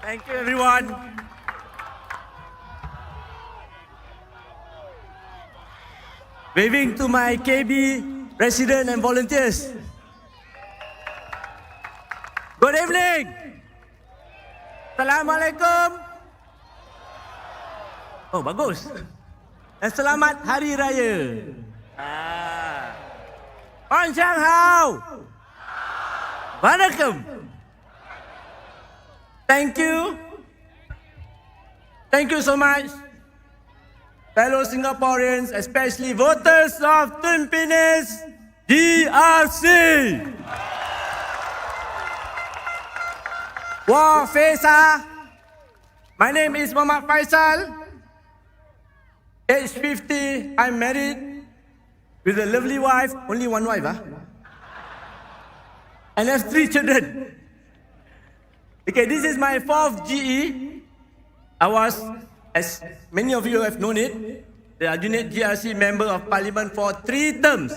Thank you, everyone. Waving to my KB resident and volunteers. Good evening. Assalamualaikum. Oh, bagus. Dan selamat Hari Raya. Wan Xiang Hao. Vanakkam. Thank you. Thank you so much, fellow Singaporeans, especially voters of Tampines DRC. Wah, Faisal. My name is Manap Faisal. Age 50, I'm married with a lovely wife, only one wife, and have 3 children. Okay, this is my 4th GE. I was, as many of you have known it, the Advertise GRC Member of Parliament for 3 terms.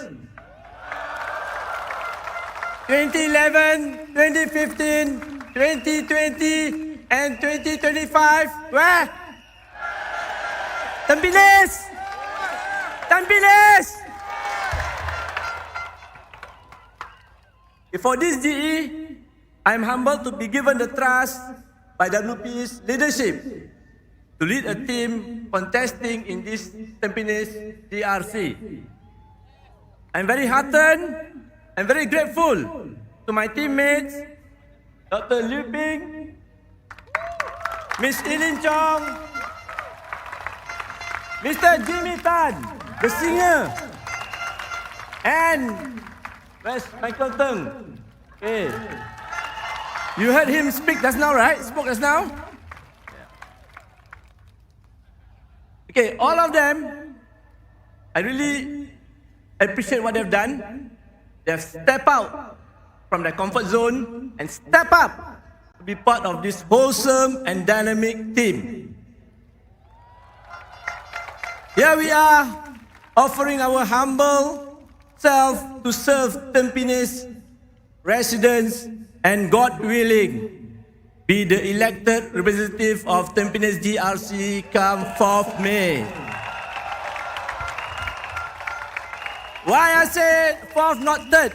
2011, 2015, 2020, and 2025. Where? Tampines! Tampines! For this GE, I am humbled to be given the trust by WP's leadership to lead a team contesting in this Tampines DRC. I'm very heartened and very grateful to my teammates, Dr. Liu Ping, Ms. Ilin Chong, Mr. Jimmy Tan, the singer, and where's Michael Teng? Okay. You heard him speak just now, right? Spoke just now? Okay, all of them, I really appreciate what they've done. They've stepped out from their comfort zone and step up to be part of this wholesome and dynamic team. Here we are, offering our humble self to serve Tampines residents and, God willing, be the elected representative of Tampines DRC come 4th May. Why I say 4th, not 3rd?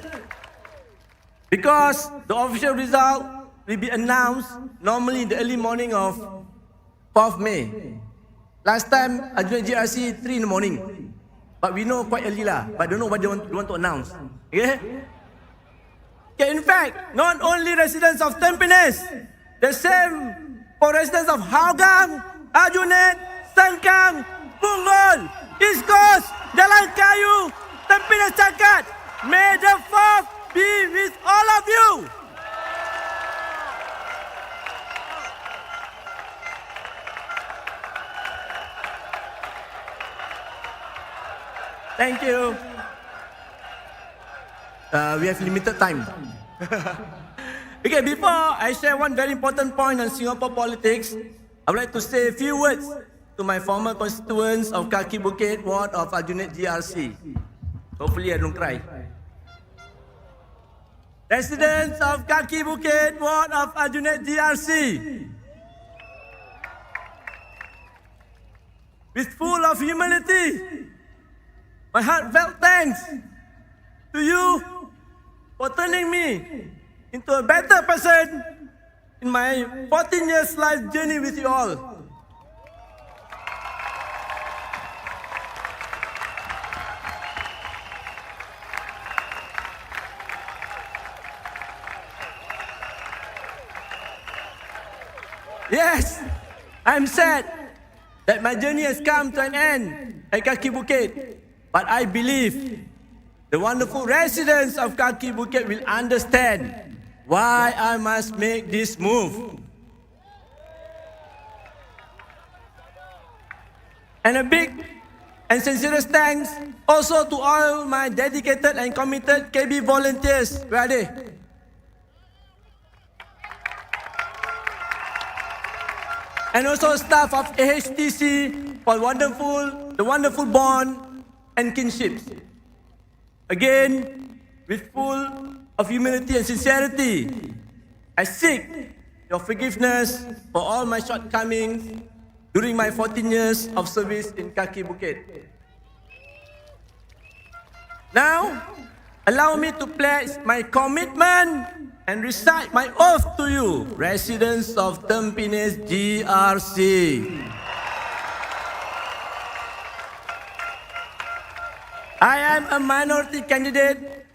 Because the official result will be announced normally in the early morning of 4th May. Last time, Advertise GRC 3 in the morning. But we know quite early lah, but don't know what they want to announce. Okay? Okay, in fact, not only residents of Tampines, the same for residents of Hougang, Aljunied, Sengkang, Punggol, East Coast, Jalan Kayu, Tampines Cangkat. May the 4th be with all of you. Thank you. We have limited time. Okay, before I share one very important point on Singapore politics, I would like to say a few words to my former constituents of Kaki Bukit Ward of Advertise GRC. Hopefully I don't cry. Residents of Kaki Bukit Ward of Advertise GRC, with full of humility, my heartfelt thanks to you for turning me into a better person in my 14 years life journey with you all. Yes, I'm sad that my journey has come to an end at Kaki Bukit, but I believe the wonderful residents of Kaki Bukit will understand why I must make this move. And a big and sincerest thanks also to all my dedicated and committed KB volunteers. Where are they? And also staff of AHTC for the wonderful bond and kinships. Again, with full of humility and sincerity, I seek your forgiveness for all my shortcomings during my 14 years of service in Kaki Bukit. Now, allow me to pledge my commitment and recite my oath to you, residents of Tampines GRC. I am a minority candidate,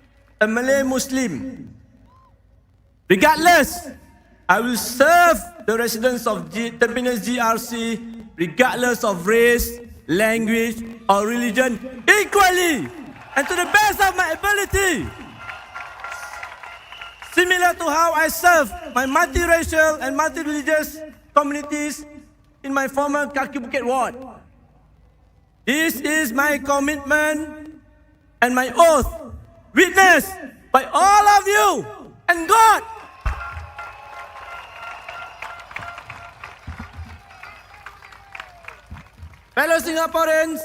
a Malay Muslim. Regardless, I will serve the residents of Tampines GRC regardless of race, language, or religion equally and to the best of my ability. Similar to how I serve my multiracial and multi-religious communities in my former Kaki Bukit ward. This is my commitment and my oath, witnessed by all of you and God. Fellow Singaporeans,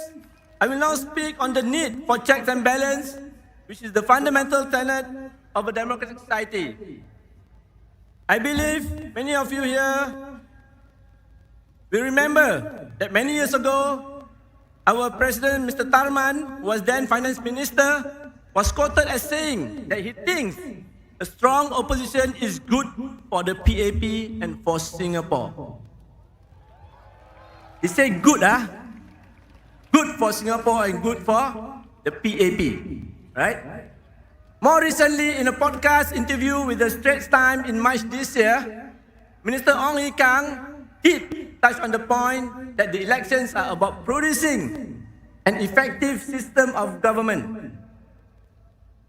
I will now speak on the need for checks and balance, which is the fundamental tenet of a democratic society. I believe many of you here will remember that many years ago, our President, Mr. Tharman, who was then Finance Minister, was quoted as saying that he thinks a strong opposition is good for the PAP and for Singapore. He said good, good for Singapore and good for the PAP, right? More recently, in a podcast interview with the Straits Times in March this year, Minister Ong Ye Kung did touch on the point that the elections are about producing an effective system of government.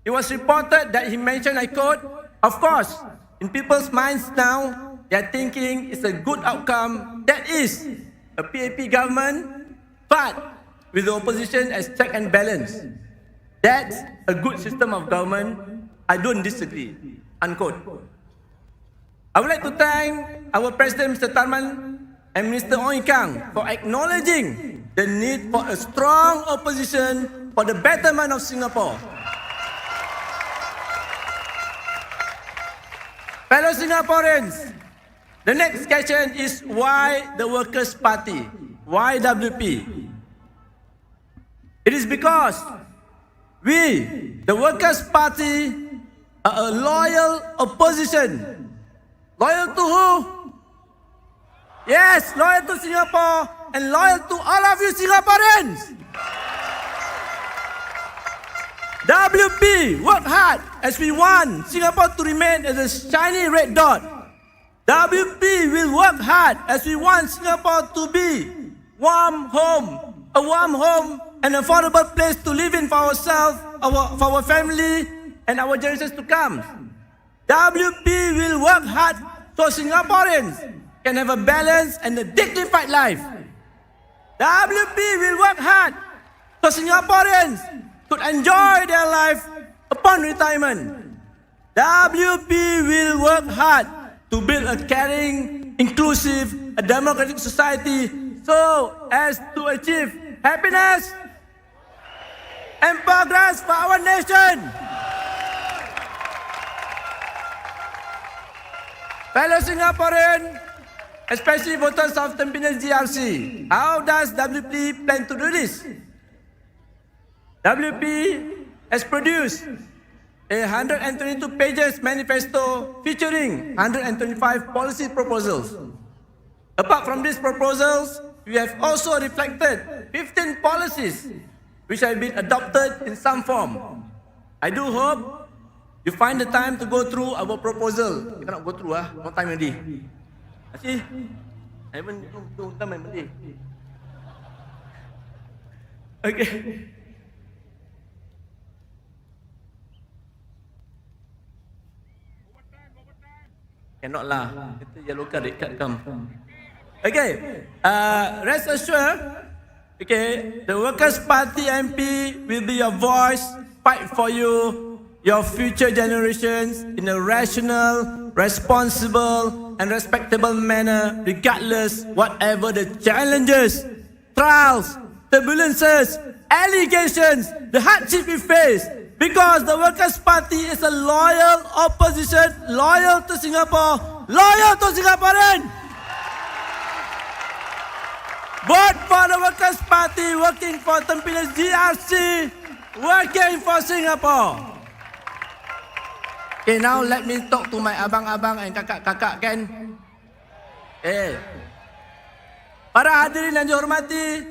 It was reported that he mentioned, I quote, "Of course, in people's minds now, they are thinking it's a good outcome, that is, a PAP government, but with the opposition as check and balance. That's a good system of government. I don't disagree," unquote. I would like to thank our President, Mr. Tharman, and Minister Ong Ye Kung for acknowledging the need for a strong opposition for the betterment of Singapore. Fellow Singaporeans, the next question is why the Workers' Party? Why WP? It is because we, the Workers' Party, are a loyal opposition. Loyal to who? Yes, loyal to Singapore and loyal to all of you Singaporeans. WP, work hard as we want Singapore to remain as a shiny red dot. WP will work hard as we want Singapore to be a warm home, an affordable place to live in for ourselves, for our family, and our generations to come. WP will work hard so Singaporeans can have a balanced and a dignified life. WP will work hard so Singaporeans could enjoy their life upon retirement. WP will work hard to build a caring, inclusive, a democratic society so as to achieve happiness and progress for our nation. Fellow Singaporeans, especially voters of Tampines GRC, how does WP plan to do this? WP has produced a 122 pages manifesto featuring 125 policy proposals. Apart from these proposals, we have also reflected 15 policies which have been adopted in some form. I do hope you find the time to go through our proposal. You cannot go through, no time already. See, I haven't done my Monday. Okay. Cannot lah. Kita yellow card, red card come. Okay. Rest assured, okay, the Workers' Party MP will be your voice, fight for you, your future generations in a rational, responsible, and respectable manner, regardless whatever the challenges, trials, turbulences, allegations, the hardship we face. Because the Workers' Party is a loyal opposition, loyal to Singapore, loyal to Singaporean. Vote for the Workers' Party, working for Tampines GRC, working for Singapore. Okay, now let me talk to my abang-abang and kakak-kakak, kan? Para hadirin yang dihormati,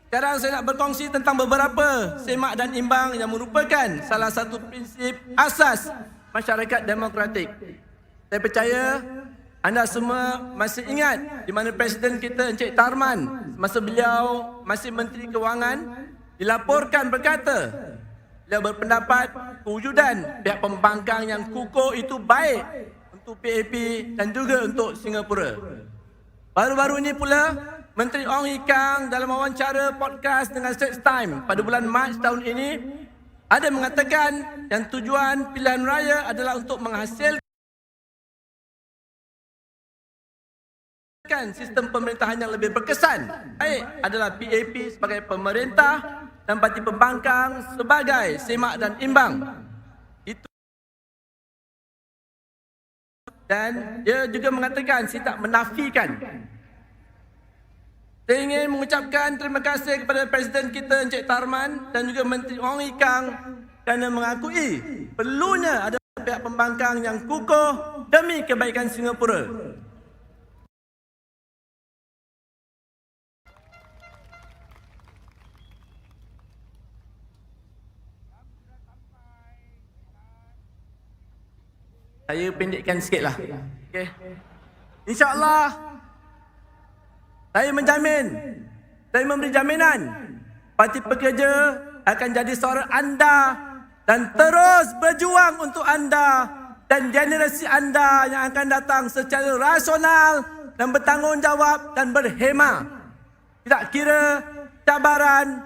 sekarang saya nak berkongsi tentang beberapa semak dan imbang yang merupakan salah satu prinsip asas masyarakat demokratik. Saya percaya anda semua masih ingat di mana Presiden kita Encik Tarman, masa beliau masih Menteri Kewangan, dilaporkan berkata, beliau berpendapat kewujudan pihak pembangkang yang kukuh itu baik untuk PAP dan juga untuk Singapura. Baru-baru ini pula, Menteri Ong Ye Kang dalam wawancara podcast dengan Straits Times pada bulan Mac tahun ini ada mengatakan yang tujuan pilihan raya adalah untuk menghasilkan sistem pemerintahan yang lebih berkesan. Baik adalah PAP sebagai pemerintah dan parti pembangkang sebagai semak dan imbang. Itu. Dan dia juga mengatakan, saya tak menafikan. Saya ingin mengucapkan terima kasih kepada Presiden kita Encik Tarman dan juga Menteri Ong Ye Kang kerana mengakui perlunya ada pihak pembangkang yang kukuh demi kebaikan Singapura. Saya pendekkan sikitlah. Okey. InsyaAllah saya menjamin, saya memberi jaminan Parti Pekerja akan jadi suara anda dan terus berjuang untuk anda dan generasi anda yang akan datang secara rasional dan bertanggungjawab dan berhemah. Tidak kira cabaran,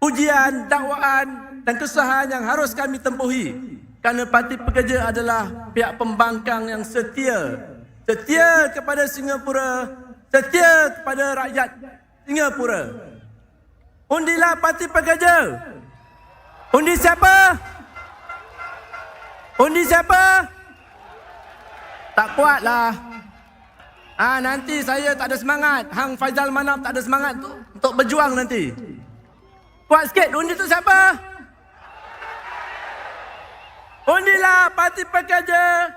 ujian, dakwaan dan kesusahan yang harus kami tempuhi. Kerana Parti Pekerja adalah pihak pembangkang yang setia. Setia kepada Singapura, setia kepada rakyat Singapura. Undilah Parti Pekerja. Undi siapa? Undi siapa? Tak kuatlah. Nanti saya tak ada semangat. Hang Faisal Manap tak ada semangat untuk berjuang nanti. Kuat sikit. Undi tu siapa? Undilah Parti Pekerja.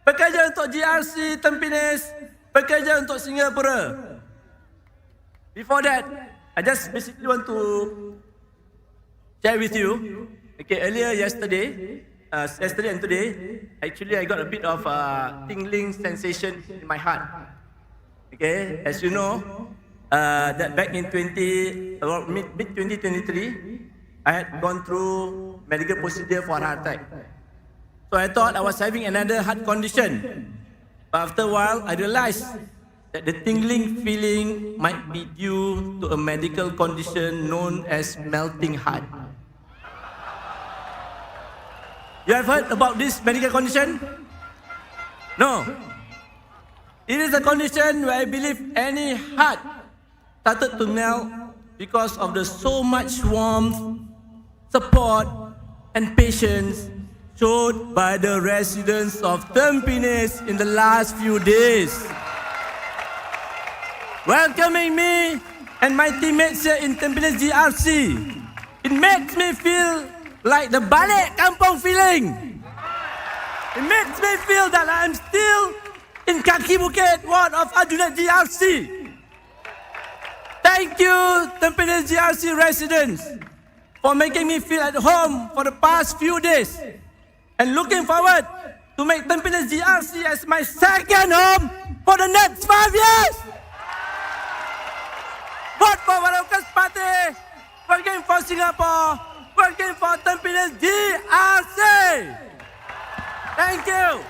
Pekerja untuk GRC Tampines, pekerja untuk Singapura. Before that, I just basically want to share with you. Okay, earlier yesterday and today, actually I got a bit of a tingling sensation in my heart. Okay, as you know, that back in mid 2023, I had gone through medical procedure for heart attack. So I thought I was having another heart condition. But after a while, I realized that the tingling feeling might be due to a medical condition known as melting heart. You have heard about this medical condition? No. It is a condition where I believe any heart started to melt because of the so much warmth, support, and patience showed by the residents of Tampines in the last few days. Welcoming me and my teammates here in Tampines GRC. It makes me feel like the balik kampung feeling. It makes me feel that I'm still in Kaki Bukit ward of Advertise GRC. Thank you, Tampines GRC residents, for making me feel at home for the past few days. And looking forward to make Tampines GRC as my second home for the next 5 years. Vote for Workers' Party, working for Singapore, working for Tampines GRC. Thank you.